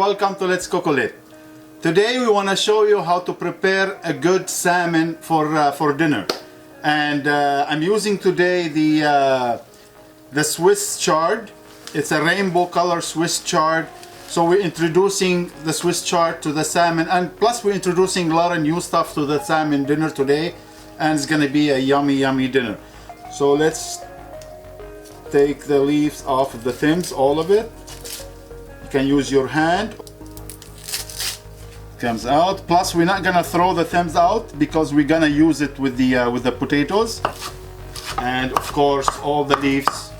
welcome to Letscookolet. Today we want to show you how to prepare a good salmon for dinner. And I'm using today the Swiss chard. It's a rainbow color Swiss chard. So we're introducing the Swiss chard to the salmon, and plus we're introducing a lot of new stuff to the salmon dinner today, and it's gonna be a yummy dinner. So let's take the leaves off of the stems, all of it. You can use your hand. Comes out. Plus we're not gonna throw the stems out because we're gonna use it with the potatoes. And of course all the leaves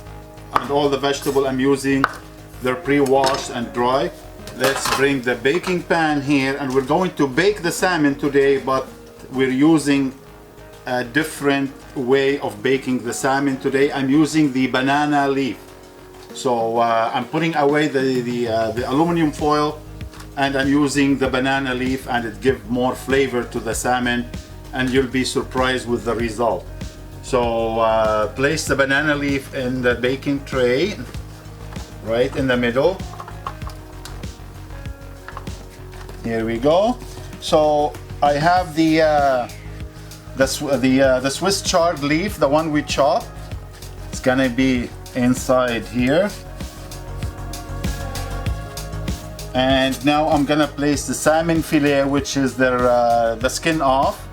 and all the vegetable I'm using, they're pre-washed and dry. Let's bring the baking pan here, and we're going to bake the salmon today, but we're using a different way of baking the salmon today. I'm using the banana leaf. So I'm putting away the aluminum foil, and I'm using the banana leaf, and it gives more flavor to the salmon, and you'll be surprised with the result. So place the banana leaf in the baking tray, right in the middle. Here we go. So I have the Swiss chard leaf, the one we chopped. It's gonna be inside here. And now I'm gonna place the salmon fillet, which is the skin off,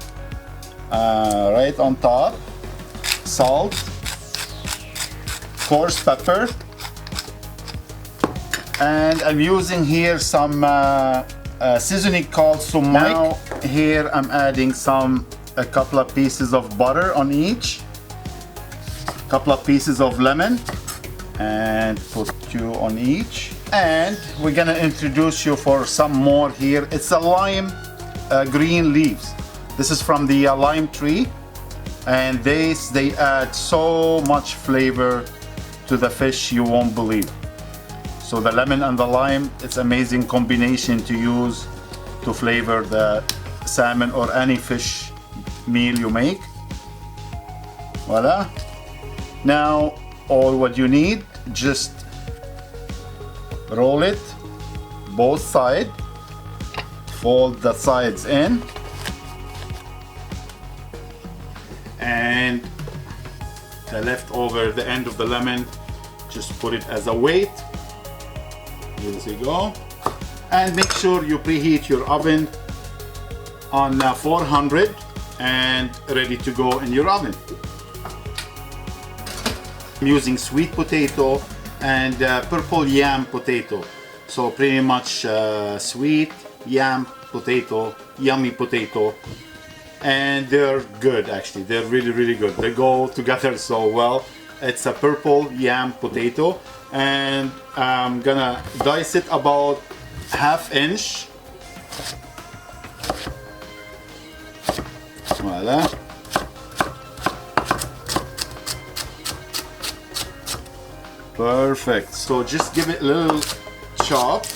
right on top. Salt, coarse pepper, and I'm using here some seasoning called Sumac. Now here I'm adding a couple of pieces of butter on each, couple of pieces of lemon, and put 2 on each. And we're gonna introduce you for some more here. It's a lime green leaves. This is from the lime tree, and they add so much flavor to the fish you won't believe. So the lemon and the lime, it's amazing combination to use to flavor the salmon or any fish meal you make. Voila. Now all what you need, just roll it both sides, fold the sides in, and the leftover, the end of the lemon, just put it as a weight. Here you go. And make sure you preheat your oven on 400 and ready to go in your oven. I'm using sweet potato and purple yam potato. So pretty much sweet yam potato, yummy potato. And they're good actually, they're really good. They go together so well. It's a purple yam potato, and I'm gonna dice it about 1/2 inch. Voila. Perfect. So just give it a little chop.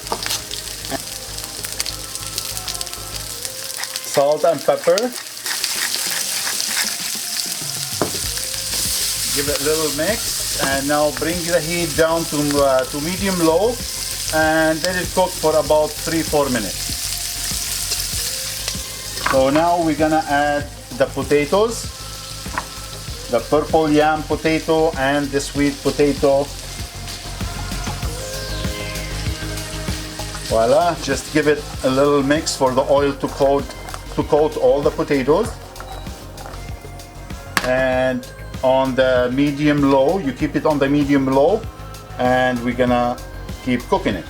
Salt and pepper. Give it a little mix, and now bring the heat down to medium low, and let it cook for about 3-4 minutes. So now we're gonna add the potatoes, the purple yam potato and the sweet potato. Voila, just give it a little mix for the oil to coat all the potatoes. And on the medium low, you keep it on the medium low, and we're gonna keep cooking it.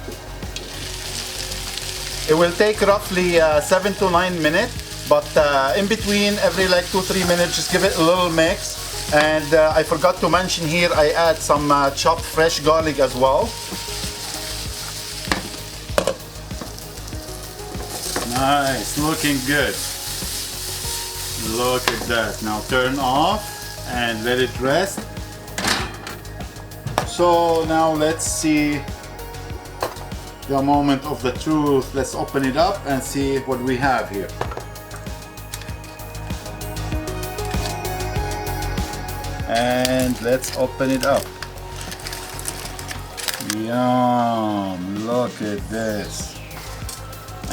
It will take roughly 7 to 9 minutes, but in between, every like 2-3 minutes, just give it a little mix. And I forgot to mention here, I add some chopped fresh garlic as well. Nice, looking good. Look at that. Now turn off and let it rest. So now let's see the moment of the truth. Let's open it up and see what we have here. And let's open it up. Yum, look at this.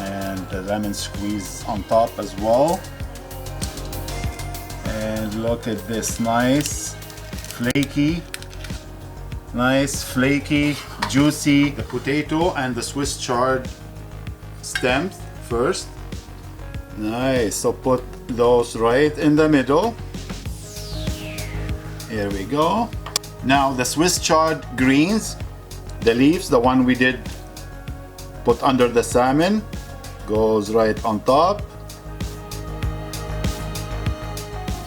and the lemon squeeze on top as well. And look at this, nice flaky, juicy. The potato and the Swiss chard stems first. Nice, so put those right in the middle. Here we go. Now the Swiss chard greens, the leaves, the one we did put under the salmon, goes right on top.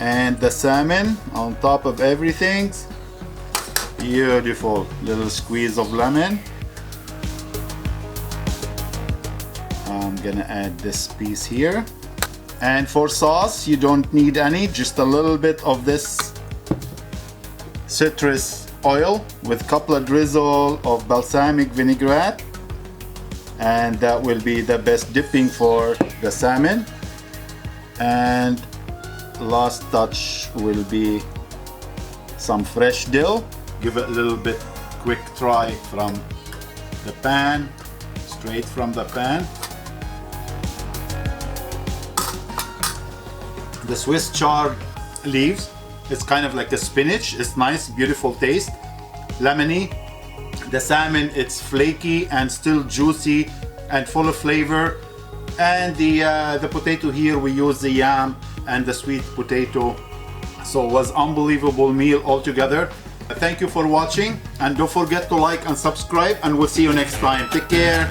And the salmon on top of everything. Beautiful little squeeze of lemon. I'm gonna add this piece here. And for sauce, you don't need any, just a little bit of this citrus oil with a couple of drizzle of balsamic vinaigrette, and that will be the best dipping for the salmon. And last touch will be some fresh dill. Give it a little bit quick try from the pan, straight from the pan. The Swiss chard leaves, it's kind of like a spinach. It's nice, beautiful taste, lemony. The salmon, it's flaky and still juicy and full of flavor. And the potato here, we use the yam and the sweet potato. So it was unbelievable meal altogether. Thank you for watching, and don't forget to like and subscribe, and we'll see you next time. Take care.